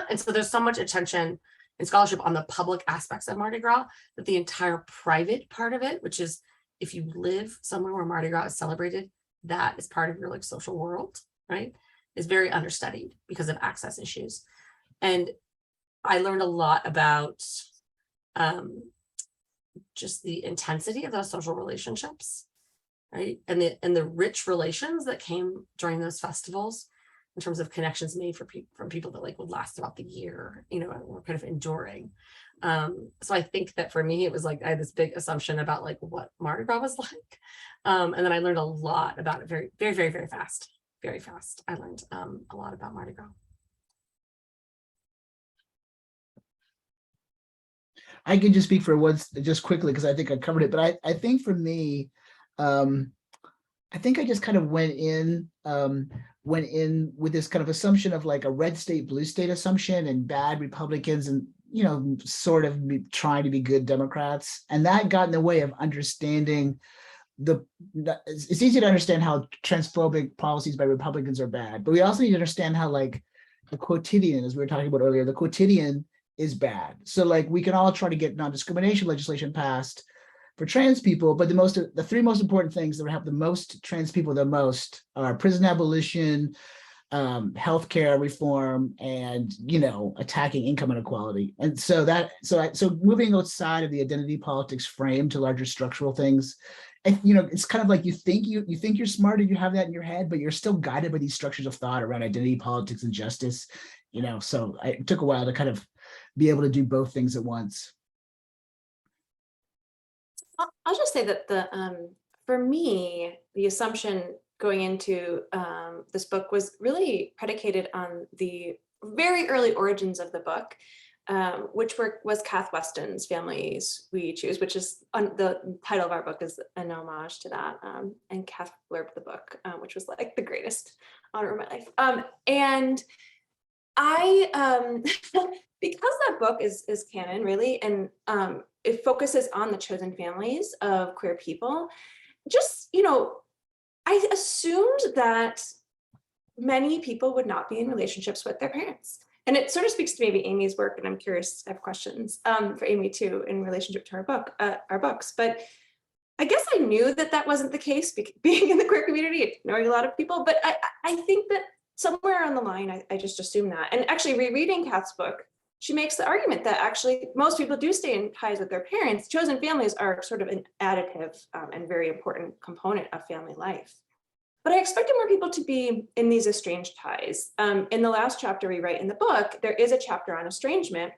And so there's so much attention and scholarship on the public aspects of Mardi Gras that the entire private part of it, which is if you live somewhere where Mardi Gras is celebrated, that is part of your like social world, right, is very understudied because of access issues. And I learned a lot about just the intensity of those social relationships, right? And the rich relations that came during those festivals in terms of connections made from people that like would last throughout the year, and were kind of enduring. So I think that for me, it was like I had this big assumption about like what Mardi Gras was like. And then I learned a lot about it very, very, very, very fast. Very fast. I learned a lot about Mardi Gras. I can just speak for once, just quickly, because I think I covered it. But I think for me, I think I just kind of went in with this kind of assumption of like a red state, blue state assumption and bad Republicans and, sort of trying to be good Democrats. And that got in the way of understanding it's easy to understand how transphobic policies by Republicans are bad, but we also need to understand how like the quotidian, as we were talking about earlier, the quotidian is bad. So like we can all try to get non-discrimination legislation passed for trans people, but the three most important things that would help the most trans people the most are prison abolition, healthcare reform, and attacking income inequality. And so moving outside of the identity politics frame to larger structural things, and it's kind of like you think you're smart and you have that in your head, but you're still guided by these structures of thought around identity politics and justice. So it took a while to kind of be able to do both things at once. I'll just say that for me, the assumption going into this book was really predicated on the very early origins of the book, which was Kath Weston's Families We Choose, which is the title of our book is an homage to that. And Kath blurbed the book, which was like the greatest honor of my life. And I, because that book is canon really, and it focuses on the chosen families of queer people, just, I assumed that many people would not be in relationships with their parents. And it sort of speaks to maybe Amy's work, and I'm curious, I have questions for Amy too, in relationship to our books. But I guess I knew that wasn't the case, being in the queer community, knowing a lot of people, but I think that somewhere on the line, I just assumed that. And actually rereading Kath's book, she makes the argument that actually most people do stay in ties with their parents. Chosen families are sort of an additive and very important component of family life. But I expected more people to be in these estranged ties. In the last chapter we write in the book, there is a chapter on estrangement.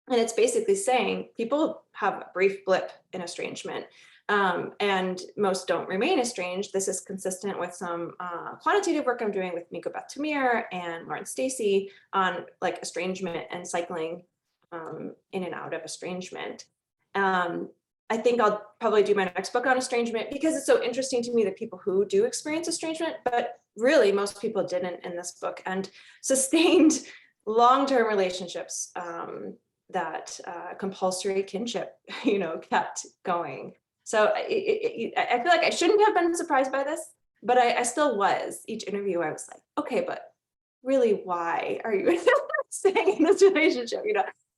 And it's basically saying people have a brief blip in estrangement. And most don't remain estranged. This is consistent with some quantitative work I'm doing with Miko Beth Tamir and Lauren Stacy on like estrangement and cycling in and out of estrangement. I think I'll probably do my next book on estrangement because it's so interesting to me that people who do experience estrangement, but really most people didn't in this book, and sustained long-term relationships that compulsory kinship, kept going. So I feel like I shouldn't have been surprised by this, but I still was. Each interview I was like, okay, but really, why are you staying in this relationship?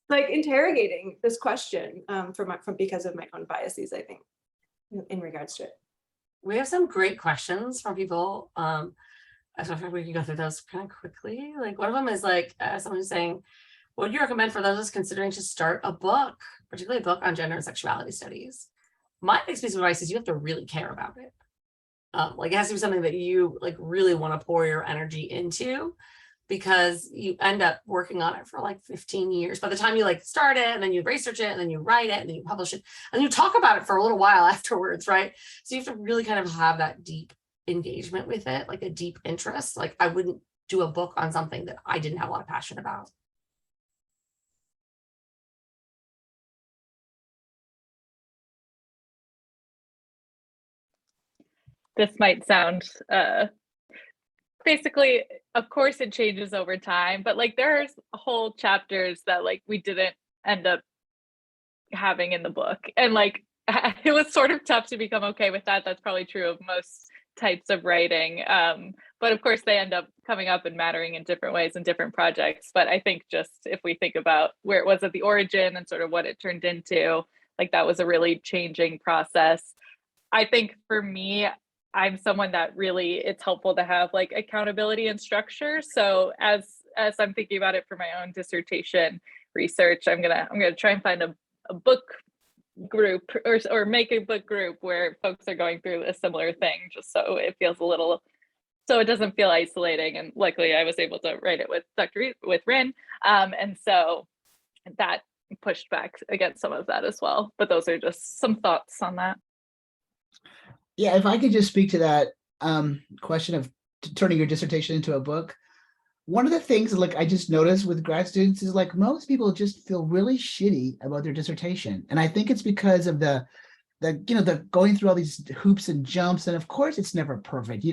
Like interrogating this question from because of my own biases, I think, in regards to it. We have some great questions from people. I don't know if we can go through those kind of quickly. Like one of them is like someone who's saying, what do you recommend for those considering to start a book, particularly a book on gender and sexuality studies? My next piece of advice is you have to really care about it. Like it has to be something that you like really want to pour your energy into, because you end up working on it for like 15 years. By the time you like start it and then you research it and then you write it and then you publish it and you talk about it for a little while afterwards, right? So you have to really kind of have that deep engagement with it, like a deep interest. Like I wouldn't do a book on something that I didn't have a lot of passion about. This might sound basically, of course it changes over time, but like there's whole chapters that like we didn't end up having in the book, and like it was sort of tough to become okay with that. That's probably true of most types of writing, but of course they end up coming up and mattering in different ways in different projects. But I think just if we think about where it was at the origin and sort of what it turned into, like that was a really changing process. I think for me, I'm someone that really, it's helpful to have like accountability and structure. So as I'm thinking about it for my own dissertation research, I'm gonna try and find a book group or make a book group where folks are going through a similar thing, just so it feels a little, so it doesn't feel isolating. And luckily I was able to write it with with Rin, and so that pushed back against some of that as well. But those are just some thoughts on that. Yeah, if I could just speak to that question of turning your dissertation into a book. One of the things like I just noticed with grad students is like most people just feel really shitty about their dissertation. And I think it's because of the going through all these hoops and jumps. And of course it's never perfect.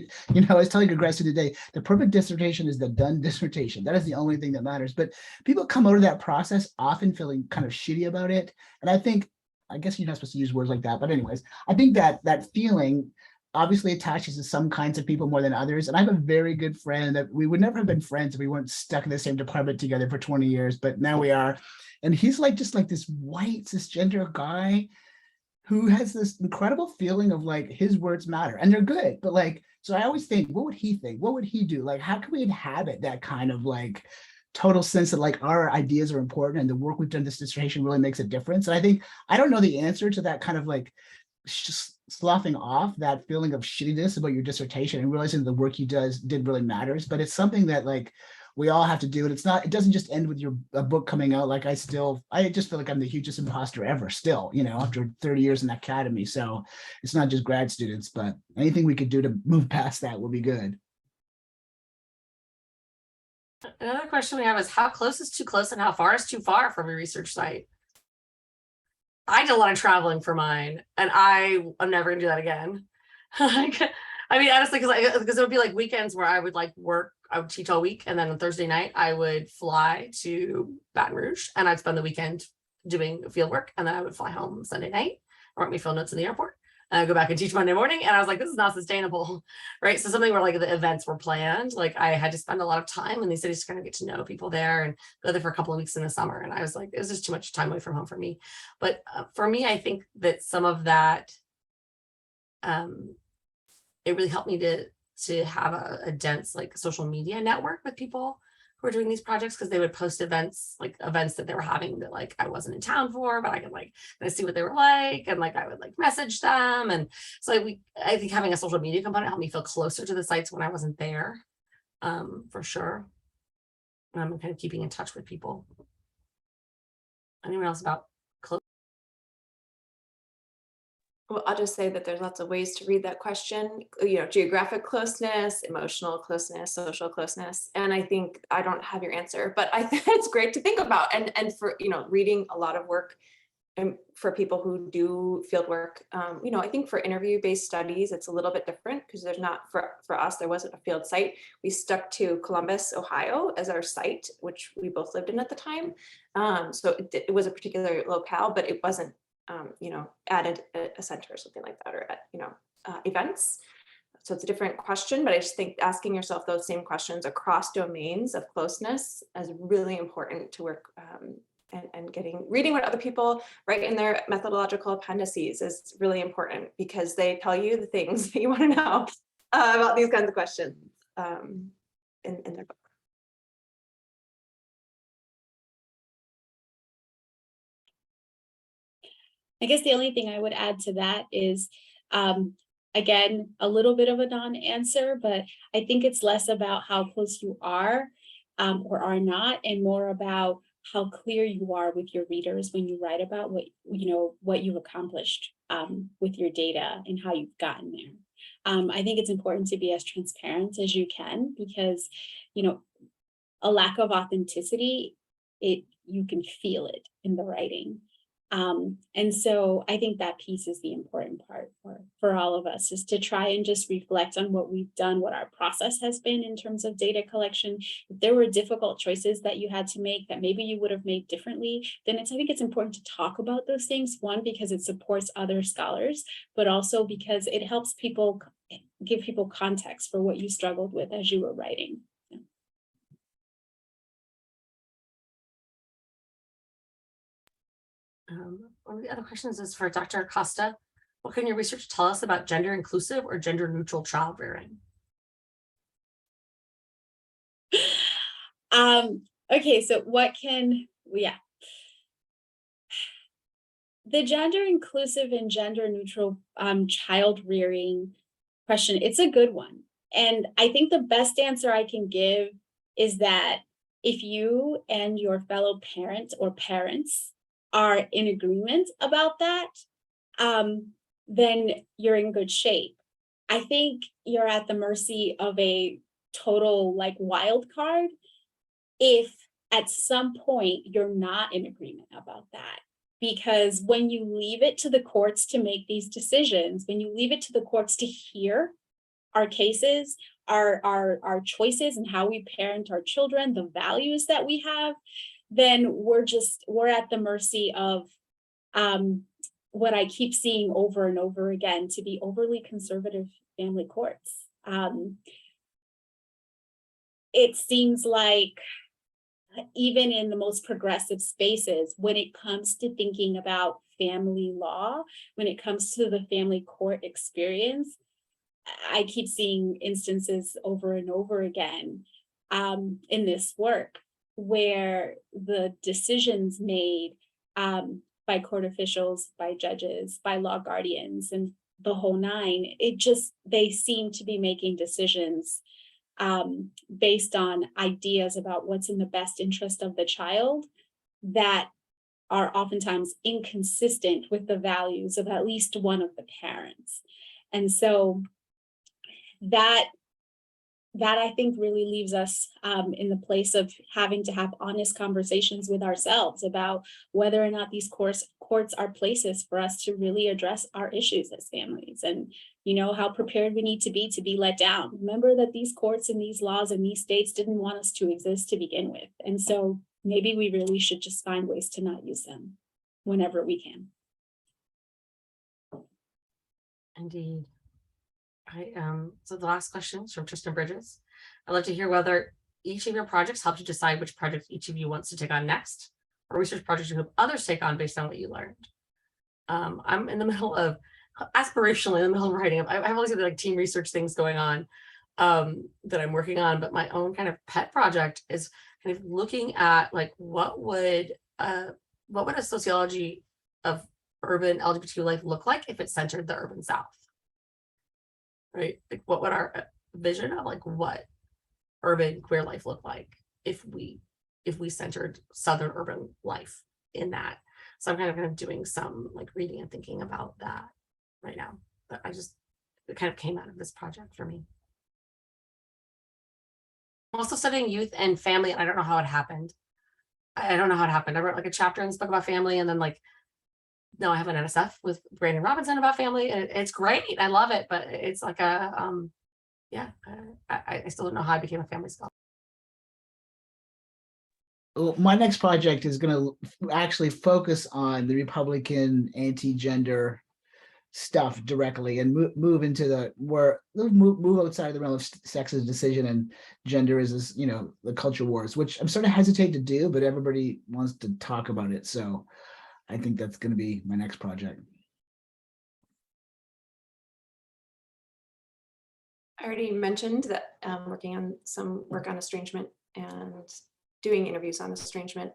I was telling a grad student today, the perfect dissertation is the done dissertation. That is the only thing that matters. But people come out of that process often feeling kind of shitty about it. And I guess you're not supposed to use words like that, but anyways, I think that feeling obviously attaches to some kinds of people more than others. And I have a very good friend that we would never have been friends if we weren't stuck in the same department together for 20 years, but now we are. And he's like just like this white cisgender guy who has this incredible feeling of like his words matter and they're good, but like, so I always think, what would he think? What would he do? Like, how can we inhabit that kind of like total sense that like our ideas are important and the work we've done this dissertation really makes a difference? And I think, I don't know the answer to that kind of like just sloughing off that feeling of shittiness about your dissertation and realizing the work you did really matters, but it's something that like we all have to do. And it doesn't just end with a book coming out. Like I just feel like I'm the hugest imposter ever still, after 30 years in academy. So it's not just grad students, but anything we could do to move past that will be good. Another question we have is how close is too close and how far is too far from your research site? I did a lot of traveling for mine and I'm never gonna do that again. I mean, honestly, because it would be like weekends where I would like work, I would teach all week. And then on Thursday night, I would fly to Baton Rouge and I'd spend the weekend doing field work. And then I would fly home Sunday night, write me field notes in the airport. And I'd go back and teach Monday morning. And I was like, this is not sustainable, right? So something where like the events were planned, like I had to spend a lot of time in these cities to kind of get to know people there and go there for a couple of weeks in the summer. And I was like, it was just too much time away from home for me. But for me, I think that some of that, it really helped me to have a dense like social media network with people who are doing these projects, because they would post events that they were having that like I wasn't in town for, but I could like see what they were like, and like I would like message them. And so I think having a social media component helped me feel closer to the sites when I wasn't there, for sure. And I'm kind of keeping in touch with people. Anyone else about Well, I'll just say that there's lots of ways to read that question, geographic closeness, emotional closeness, social closeness. And I think I don't have your answer, but I think it's great to think about. And for, reading a lot of work and for people who do field work, I think for interview-based studies, it's a little bit different because there's not, for us, there wasn't a field site. We stuck to Columbus, Ohio as our site, which we both lived in at the time. So it was a particular locale, but it wasn't at a center or something like that, or at, events. So it's a different question, but I just think asking yourself those same questions across domains of closeness is really important to work and reading what other people write in their methodological appendices is really important because they tell you the things that you want to know about these kinds of questions in their book. I guess the only thing I would add to that is, again, a little bit of a non-answer, but I think it's less about how close you are or are not, and more about how clear you are with your readers when you write about what you've accomplished with your data and how you've gotten there. I think it's important to be as transparent as you can because, a lack of authenticity, you can feel it in the writing. And so I think that piece is the important part for all of us, is to try and just reflect on what we've done, what our process has been in terms of data collection. If there were difficult choices that you had to make that maybe you would have made differently, then I think it's important to talk about those things. One, because it supports other scholars, but also because it helps people, give people context for what you struggled with as you were writing. One of the other questions is for Dr. Acosta. What can your research tell us about gender inclusive or gender neutral child rearing? Okay, so the gender inclusive and gender neutral child rearing question, it's a good one. And I think the best answer I can give is that if you and your fellow parent or parents are in agreement about that, then you're in good shape. I think you're at the mercy of a total wild card if at some point you're not in agreement about that. Because when you leave it to the courts to make these decisions, when you leave it to the courts to hear our cases, our choices and how we parent our children, the values that we have, then we're at the mercy of what I keep seeing over and over again to be overly conservative family courts. It seems like even in the most progressive spaces, when it comes to thinking about family law, when it comes to the family court experience, I keep seeing instances over and over again in this work where the decisions made by court officials, by judges, by law guardians, and the whole nine, they seem to be making decisions based on ideas about what's in the best interest of the child that are oftentimes inconsistent with the values of at least one of the parents. And so that I think really leaves us in the place of having to have honest conversations with ourselves about whether or not these courts are places for us to really address our issues as families, and how prepared we need to be let down. Remember that these courts and these laws and these states didn't want us to exist to begin with, and so maybe we really should just find ways to not use them whenever we can. Indeed. So the last question is from Tristan Bridges. I'd love to hear whether each of your projects helped you decide which project each of you wants to take on next, or research projects you hope others take on based on what you learned. I'm in the middle of, aspirationally, in the middle of writing. I have all these team research things going on that I'm working on, but my own kind of pet project is kind of looking at what would a sociology of urban LGBTQ life look like if it centered the urban South. Right? What would our vision of what urban queer life look like if we centered Southern urban life in that? So I'm kind of doing some reading and thinking about that right now. But it kind of came out of this project for me. I'm also studying youth and family, and I don't know how it happened. I don't know how it happened. I wrote like a chapter in this book about family, and then like, no, I have an NSF with Brandon Robinson about family, and it's great. I love it, but it's like yeah, I still don't know how I became a family scholar. Well, my next project is going to actually focus on the Republican anti-gender stuff directly and move into the move outside of the realm of sex as a decision and gender is, the culture wars, which I'm sort of hesitate to do, but everybody wants to talk about it. So I think that's going to be my next project. I already mentioned that I'm working on some work on estrangement and doing interviews on estrangement,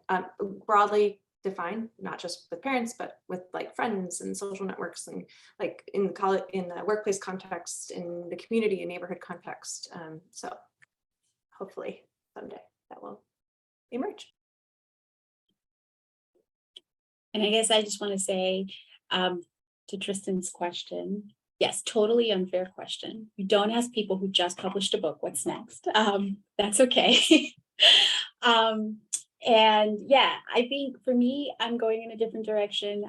broadly defined, not just with parents, but with like friends and social networks and like in the college, in the workplace context, in the community and neighborhood context. So hopefully someday that will emerge. And I guess I just want to say to Tristan's question, yes, totally unfair question. You don't ask people who just published a book what's next. That's okay. And yeah, I think for me, I'm going in a different direction.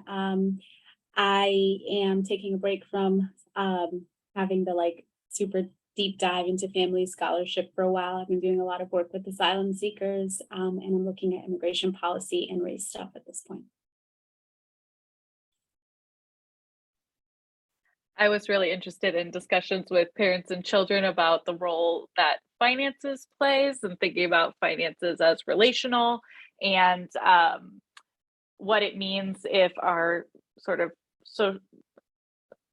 I am taking a break from having the like super deep dive into family scholarship for a while. I've been doing a lot of work with asylum seekers, and I'm looking at immigration policy and race stuff at this point. I was really interested in discussions with parents and children about the role that finances plays and thinking about finances as relational and what it means if our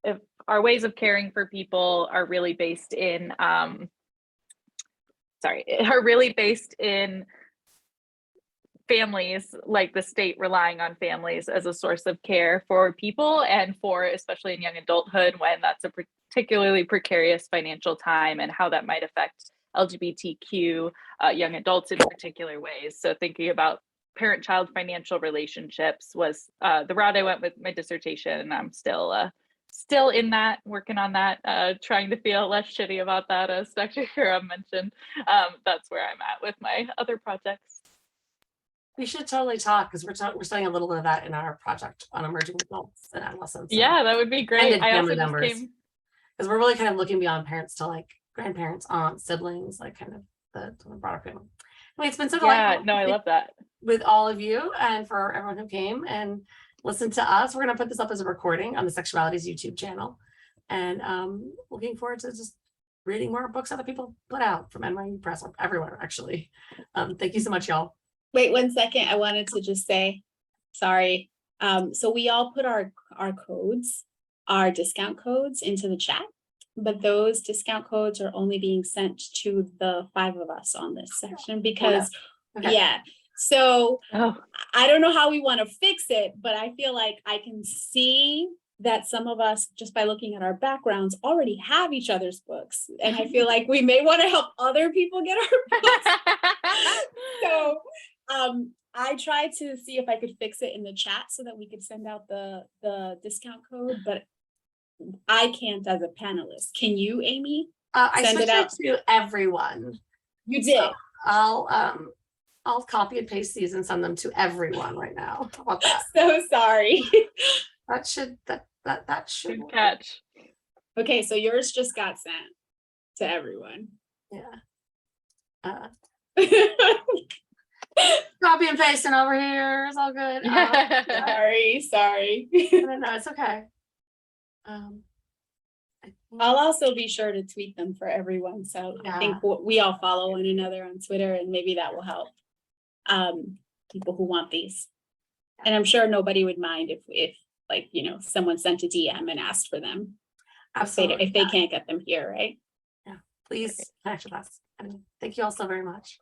if our ways of caring for people are really based in families, like the state relying on families as a source of care for people and for especially in young adulthood when that's a particularly precarious financial time and how that might affect LGBTQ young adults in particular ways. So thinking about parent-child financial relationships was the route I went with my dissertation, and I'm still in that, working on that, trying to feel less shitty about that, as Dr. Currah mentioned. That's where I'm at with my other projects. We should totally talk because we're studying a little bit of that in our project on emerging adults and adolescents. Yeah, that would be great. I also just came because we're really kind of looking beyond parents to like grandparents, aunts, siblings, like kind of the broader family. I mean, it's been so delightful. No, I love that. With all of you and for everyone who came and listened to us. We're going to put this up as a recording on the Sexualities YouTube channel, and looking forward to just reading more books other people put out from NYU Press, or everywhere actually. Thank you so much, y'all. Wait 1 second. I wanted to just say, sorry. So we all put our codes, our discount codes into the chat, but those discount codes are only being sent to the 5 of us on this section because, yeah. So I don't know how we want to fix it, but I feel like I can see that some of us, just by looking at our backgrounds, already have each other's books. And I feel like we may want to help other people get our books. So I tried to see if I could fix it in the chat so that we could send out the discount code, but I can't as a panelist. Can you, Amy? I switched it to everyone. You did. So I'll copy and paste these and send them to everyone right now. How about that? So sorry. That should Good catch. Okay, so yours just got sent to everyone. Yeah. Copy and pasting over here. It's all good. Sorry. No, it's okay. I'll also be sure to tweet them for everyone. So I think we all follow one another on Twitter, and maybe that will help people who want these. And I'm sure nobody would mind if like, someone sent a DM and asked for them. Absolutely. If they can't get them here, right? Yeah, please connect with us. And thank you all so very much.